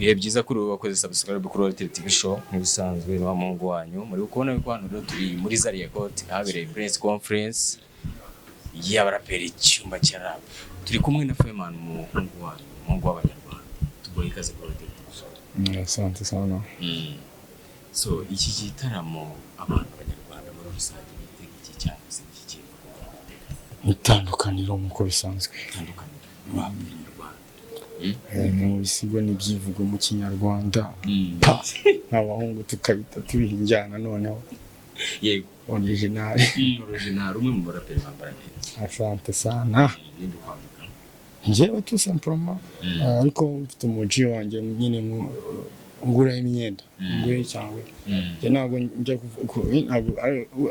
Bihe byiza kuri wakoze subscribe kuri Royal TV show nk'ibisanzwe na mungu wanyu muri kubona yuko hano rero turi muri Zaria Court habereye press conference y'abaraperi icyumba cya rap turi kumwe na Freeman mungu w'abanyarwanda tugoye ikaze kuri Royal TV show. Asante sana. So iki gitaramo abantu b'abanyarwanda muri rusange bitega iki cyangwa se iki kintu itandukaniro muko bisanzwe itandukaniro n'abanyarwanda mu bisigo n'ibyivugo mu kinyarwanda abahungu tukabita tubihinjyana noneho yego original umwe mu baraperi bambara neza. Asante sana. Njyewe tu simplement ariko mfite umuji wanjye nyine ngura imyenda ngure cyangwa je ntabwo njya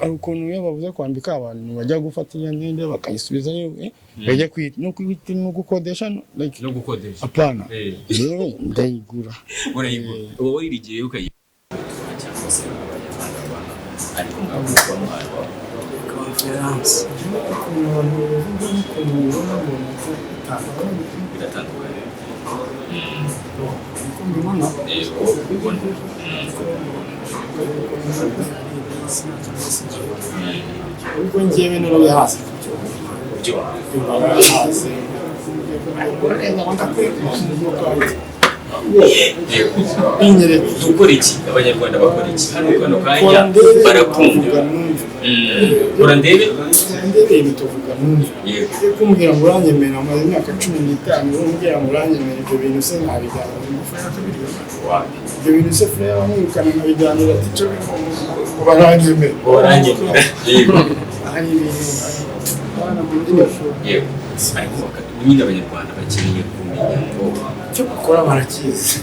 ari ukuntu iyo bavuze kwambika abantu bajya gufata iyo myenda bakayisubiza bajya kwita no gukodesha like no gukodesha apana yewe ndayigura uwo wirigiye ukayi cyangwa se abanyarwanda ariko ngabo mwaro conference biratandukanye mbona ubwo njyewe n'urubi hasi gukora iki abanyarwanda bakora iki hano kano kanya barakunda urandebe bituvuga kumbwira ngo uranyemera amaze imyaka 15 umbwira ngo uranyemera ibyo bintu se ntabijyana ibyo bintu se frère wamwirukana nkabiganira ati cyo baranyemera ari ibintu bana muri yego ariko nyine abanyarwanda bakeneye kumenya ngo cyo bakora barakizi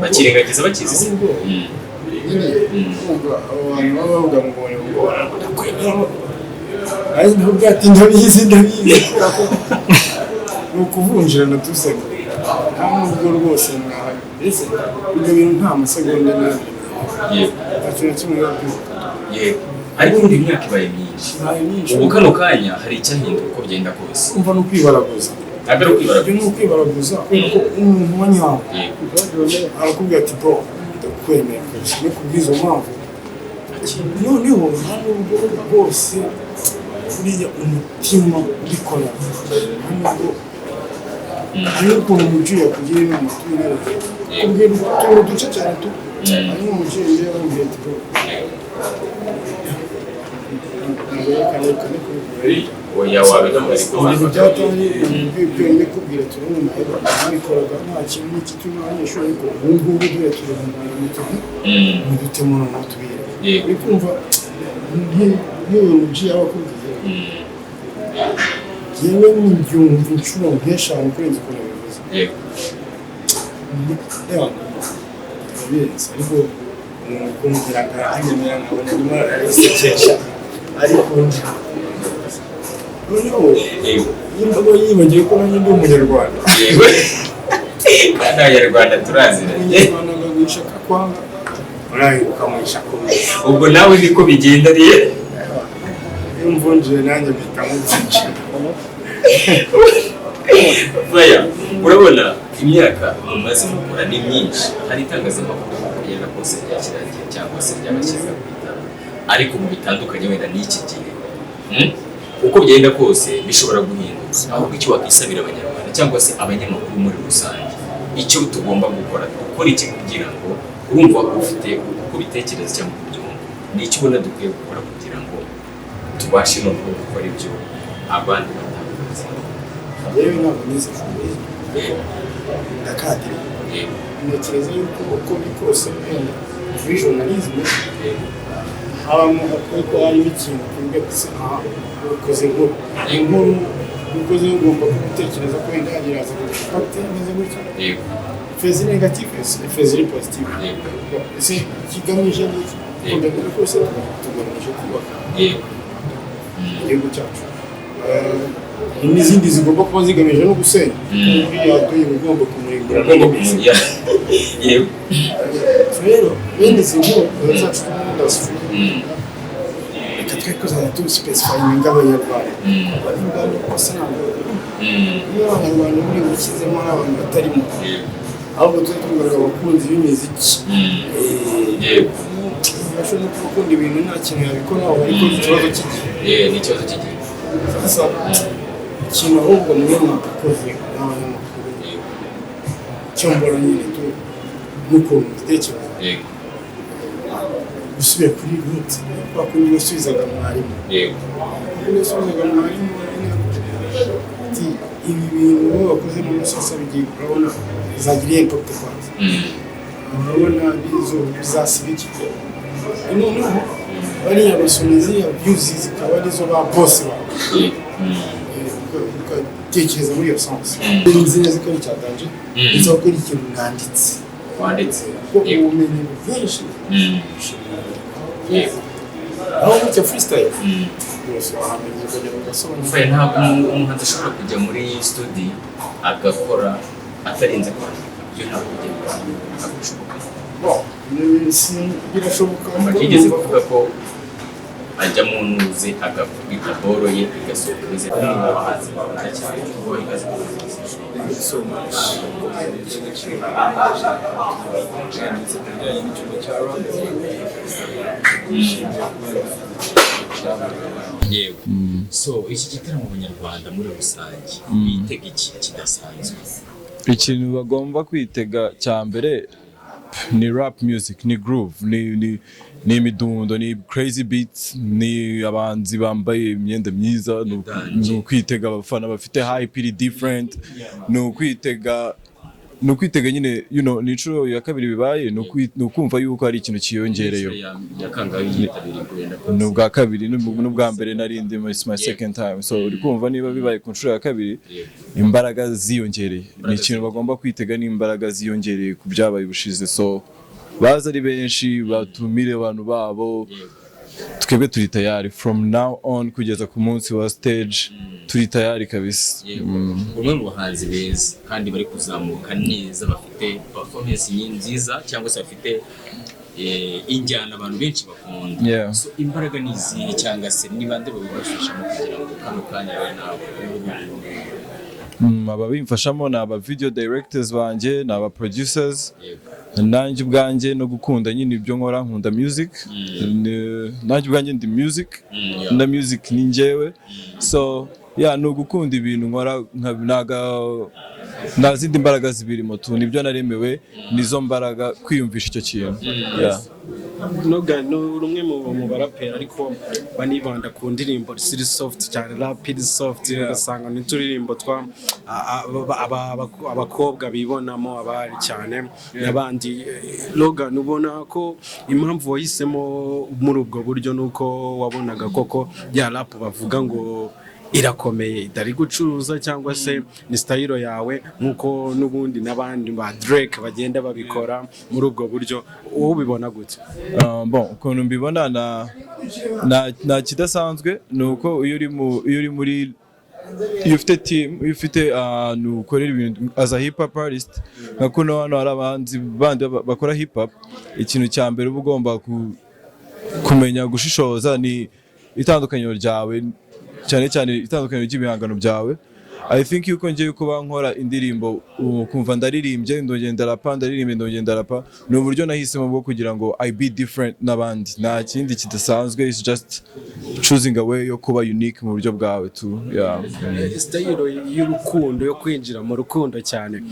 bakirengagiza bakizi se abantu bavuga ngo ndakwemera azi ntabwo ati ndabizi nukuvunjirana tusego ntabwo rwose mwahaye ese ibyo bintu nta masegonda nabi yego kimwe yego ariko ndi imyaka ibaye myinshi ubu kano kanya hari icyahinduka uko byenda kose umva no kwibaraguza ntabwo ari kwibaraguza kuko umuntu wanyawe arakubwira ati bro ndakwemera no kubwiza mpamvu noneho hano ubwo bwose uriya umutima ubikora hano hano ukuntu umujiya kugira inama kubwira utuntu duce cyane tu hano umujiya mbere bamubwira ati bro oya ibintu byatangiye byongeye kubwira turi mu mahoro nabikoraga nta kintu n'ikituma abanyeshuri ariko ubu ngubu dore turi mu mahoro mudutemo noneho tubire uri kumva nk'iyo muji y'abakubwiye yewe n'ibyumva inshuro nk'eshanu kurenza uko nabivuze ndabirenze ariko kumubwira ngo aranyemera nkabona ndimo arasekesha ariko noneho y'imbago yibagiwe ko nanjye ndi umunyarwanda kandi abanyarwanda turaziranye bagwishaka kwanga uraye ukamwisha kumwe ubwo nawe niko bigenda rero iyo mvunjire nanjye mpita mubyinshi Freya urabona imyaka mumaze mukora ni myinshi hari itangazamakuru kugenda kose ryakirangiye cyangwa se ryabashyize ku bitaro ariko mu bitandukanye wenda n'iki gihe uko byenda kose bishobora guhinduka ahubwo icyo wakisabira abanyarwanda cyangwa se abanyamakuru muri rusange icyo tugomba gukora iki kugira ngo urumva ufite uko bitekereza cyangwa kubyumva ni icyo ubona dukwiye gukora kugira ngo tubashe no gukora ibyo abandi batakoze. yewe ntabwo nize ndakadire ntekereza yuko uko biri kose muri journalisme habamo ko harimo ikintu kuvuga ati ukoze inkuru ukoze ugomba gutekereza ko wenda yagiraza gufata neza gutya fezi negative fezi positive ese kigamije n'iki kugira ko se tugamije kubaka igihugu cyacu n'izindi zigomba kuba zigamije no gusenya muri yaduye ugomba kumurengera yewe rero bene izi nkuru zacu industry reka twe kuzajya tuspecifyinga abanyarwanda abanyarwanda bose ntabwo iyo abanyarwanda muri gushyizemo n'abantu batarimo ahubwo tujye tugaragaza abakunzi b'imiziki yego bashobora no gukunda ibintu nta kintu yabikoraho ariko ikibazo cy'igihe ni ikibazo cy'igihe sasa ikintu ahubwo mwe mwakakoze n'abanyamakuru cyo mbona nyine n'ukuntu dutekereza gusubira kuri route kwa kundi wasubizaga mwarimu ati ibi bintu bakoze mu musasa bigiye urabona bizagiriye impact kwanza urabona bizasiba iki noneho bariya basomezi ya views zikaba arizo ba boss bawe ukatekereza muri iyo sense nzi neza ko cyatanje ndetse ko ari ikintu wanditse kuko ubumenyi bwinshi aho mucyo freestyle bose bahamenye kujya mugasobanura ntabwo umuhanzi ashobora kujya muri studio agakora atarinze kwandika ibyo ntabwo birashoboka bagigeze kuvuga ko ajya mu ntuzi agakubita boro ye igasohoka neza n'abahanzi bakunda cyane kuko igaze yego so iki gitaramo mu Nyarwanda muri rusange bitega iki kidasanzwe ikintu bagomba kwitega cya mbere ni rap music, ni groove, ni imidundo, ni crazy beats, ni abanzi bambaye imyenda myiza, ni ukwitega abafana bafite hype iri different, ni ukwitega nyine ni inshuro ya kabiri bibaye, ni ukumva yuko hari ikintu kiyongereyo. Ni ubwa kabiri n'ubwa mbere narindi my second time, so uri kumva niba bibaye ku nshuro ya kabiri imbaraga ziyongereye, ni ikintu bagomba kwitega n'imbaraga ziyongereye ku byabaye ubushize, so baza ari benshi batumire abantu babo, twebwe turi tayari from now on kugeza ku munsi wa stage, turi tayari kabisa. Umwe mu bahanzi beza kandi bari kuzamuka neza, bafite performance nziza cyangwa se bafite injyana abantu benshi bakunda, so imbaraga ni izihe cyangwa se ni bande babibafashamo kugira ngo kano kanya babe nabo ababimfashamo ni aba video directors banjye, ni aba producers, nanjye ubwanjye no gukunda nyine ibyo nkora, nkunda music, nanjye ubwanjye ndi music, na music ni njyewe, so ni ugukunda ibintu nkora, nta zindi mbaraga zibirimo tu, nibyo naremewe, nizo mbaraga kwiyumvisha icyo kintu. Rumwe mu baraperi ariko banibanda ku ndirimbo ziri soft cyane, rapid soft, ugasanga n'uturirimbo twa abakobwa bibonamo abari cyane n'abandi. Logan, ubona ko impamvu wahisemo muri ubwo buryo nuko wabonaga koko ya rap bavuga ngo irakomeye, itari gucuruza, cyangwa se ni style yawe nkuko n'ubundi n'abandi ba Drake bagenda babikora muri ubwo buryo, wowe ubibona gute? Ukuntu mbibona na kidasanzwe nuko iyo ufite team, iyo ufite ukorera ibintu as a hip hop artist, nka kuno hano hari abahanzi bandi bakora hip hop, ikintu cya mbere uba ugomba kumenya gushishoza ni itandukaniro ryawe, cyane cyane itandukaniro ry'ibihangano byawe. I think yuko ngiye kuba nkora indirimbo kumva ndaririmbye ndongenda rapa, ndaririmbe ndongenda rapa, ni uburyo nahisemo bwo kugira ngo I be different n'abandi, nta kindi kidasanzwe, it's just choosing a way yo kuba unique mu buryo bwawe tu. Style y'urukundo, yo kwinjira mu rukundo cyane,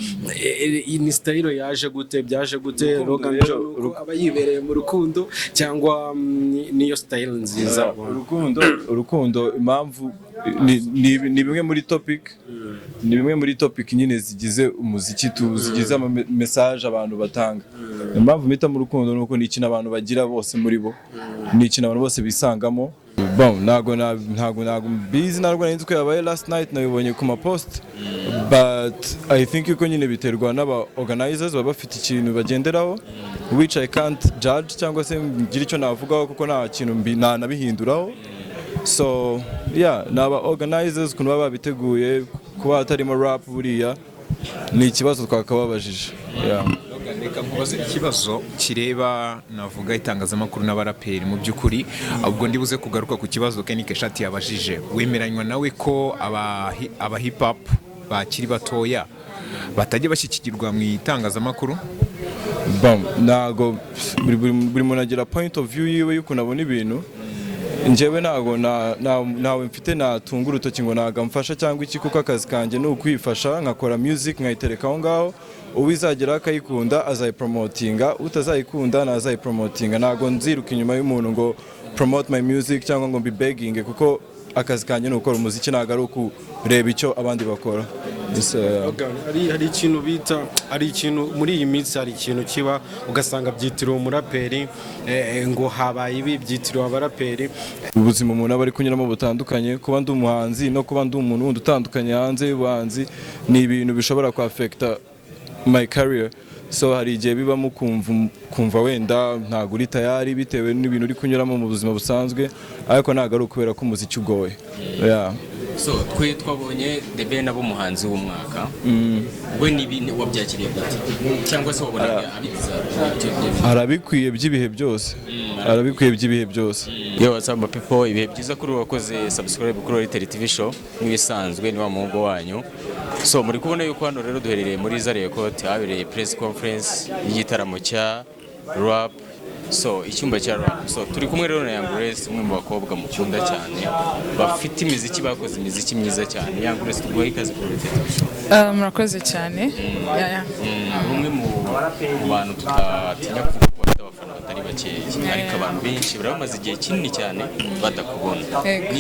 ni style yaje gute, byaje gute? Logan John aba yibereye mu rukundo cyangwa niyo style nziza? Urukundo impamvu ni bimwe muri topic, ni bimwe muri topic nyine zigize umuziki zigize ama message abantu batanga. Impamvu mpita mu rukundo nuko ni ikintu abantu bagira bose muri bo, ni ikintu abantu bose bisangamo. Ntago busy, ntabwo nari nzi ko yabaye last night, nabibonye ku ma post, but I think yuko nyine biterwa n'aba organizers baba bafite ikintu bagenderaho, which I can't judge cyangwa se ngira icyo navugaho kuko nta kintu nabihinduraho. So n'aba organizers kuno baba biteguye kuba hatarimo rap, buriya ni ikibazo twakababajije. Reka nkubaze ikibazo kireba navuga itangazamakuru n'abaraperi mu by'ukuri, ubwo ndibuze kugaruka ku kibazo Kenike Shati yabajije. Wemeranywa nawe ko aba hip hop bakiri batoya batajya bashyikirwa mu itangazamakuru? ntago buri muntu agira point of view yiwe y'ukuntu abona ibintu. Njyewe ntago ntawe mfite natunga urutoki ngo ntago mfasha cyangwa iki, kuko akazi kanjye ni ukwifasha nkakora music nkayitereka aho ngaho, uwizagera akayikunda azayipromotinga, utazayikunda ntazayipromotinga. Ntago nziruka inyuma y'umuntu ngo promote my music cyangwa ngo mbi begging, kuko akazi kanjye ni ukora umuziki, ntago ari ukureba icyo abandi bakora. hari ikintu bita, hari ikintu muri iyi minsi, hari ikintu kiba ugasanga byitiriwe umuraperi, ngo habaye ibi byitiriwe abaraperi. Ubuzima umuntu aba ari kunyuramo butandukanye, kuba ndi umuhanzi no kuba ndi umuntu wundi utandukanye hanze y'ubuhanzi ni ibintu bishobora kwafekta my career. So hari igihe bibamo kumva wenda ntago uri tayari bitewe n'ibintu uri kunyuramo mu buzima busanzwe, ariko ntago ari ukubera ko umuziki ugoye. So twe twabonye The Ben abo umuhanzi w'umwaka, we n'ibintu wabyakiriye gute, cyangwa se wabonaga abiza arabikwiye by'ibihe byose, arabikwiye by'ibihe byose. Yo, what's up people, ibihe byiza kuri wakoze subscribe kuri Little TV show nk'ibisanzwe, ni wa muhungu wanyu. So muri kubona yuko hano rero duherereye muri Zare Court, habereye press conference y'igitaramo cya rap. So icyumba cya rap, so turi kumwe rero na Young Grace, umwe mu bakobwa mukunda cyane bafite imiziki, bakoze imiziki myiza cyane. Young Grace, tuguha ikaze kuri Little TV show. Murakoze cyane. Umwe mu bantu tutatinya kuvuga ko bafite abafana batari bakeya, ariko abantu benshi baramaze igihe kinini cyane badakubona.